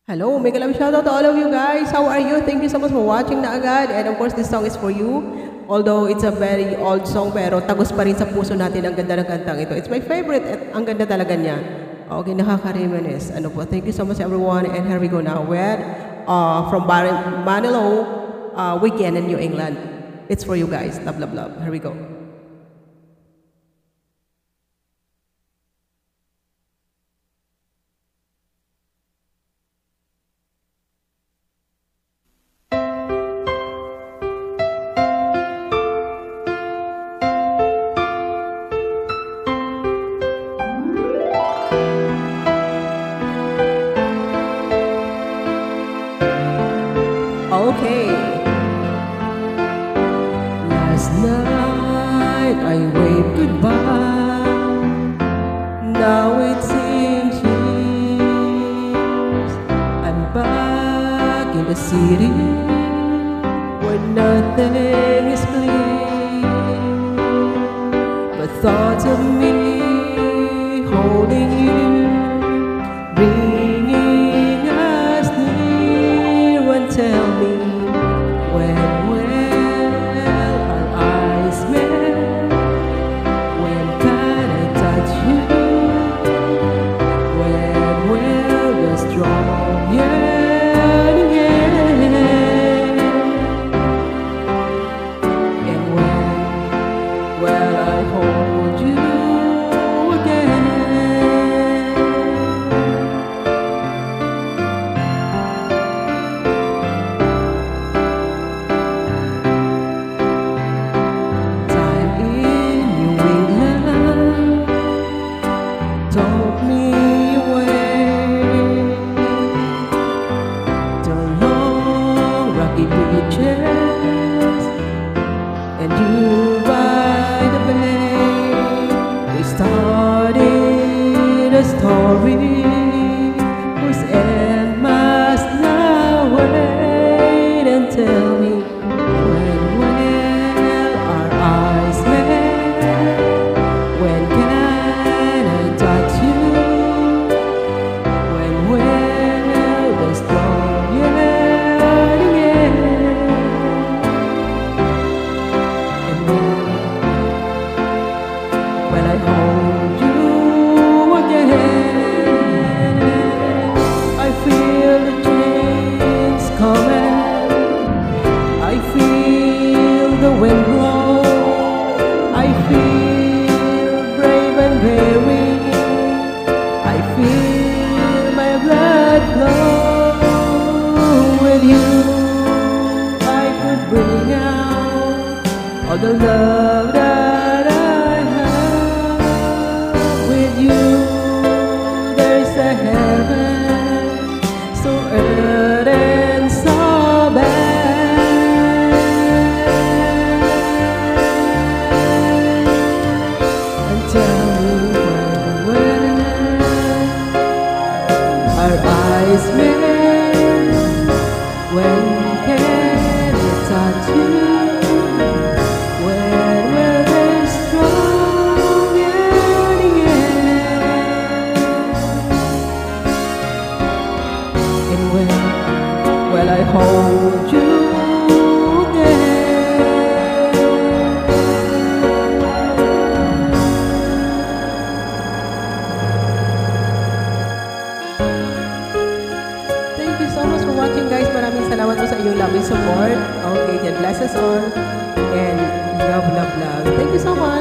Hello, mega love shoutout to all of you guys. How are you? Thank you so much for watching na agad. And of course, this song is for you. Although it's a very old song, pero tagos pa rin sa puso natin ang ganda ng kantang ito. It's my favorite at ang ganda talaga niya. Okay, nakaka-reminisce. Ano po? Thank you so much everyone. And here we go now with from Manilo, Weekend in New England. It's for you guys. Love, love, love. Here we go. Okay. Last night I waved goodbye. Now it seems years I'm back in the city where nothing is clear but thoughts of me holding you, bringing us near. And tell me when will our eyes meet? When can I touch you? When will the strong yearning end? And when will I hold you again? Time in New England took me away to long rocky beaches, and you by the bay. We started a story whose end must now wait. And tell me when will our eyes meet? When can I touch you? When will the storm yearning end? And when I hold you again? I feel the change coming. I feel the wind blow. I feel brave and daring. I feel my blood flow. With you I could bring out all the love that I have. With you there's a heaven so earth and so bad. And tell me when our eyes meet? When can I touch you? When will this strong yearning end? And when will I hold you again? Thank you so much for watching guys. Maraming salamat po sa inyong loving support. Okay, God bless us all. And love, love, love. Thank you so much.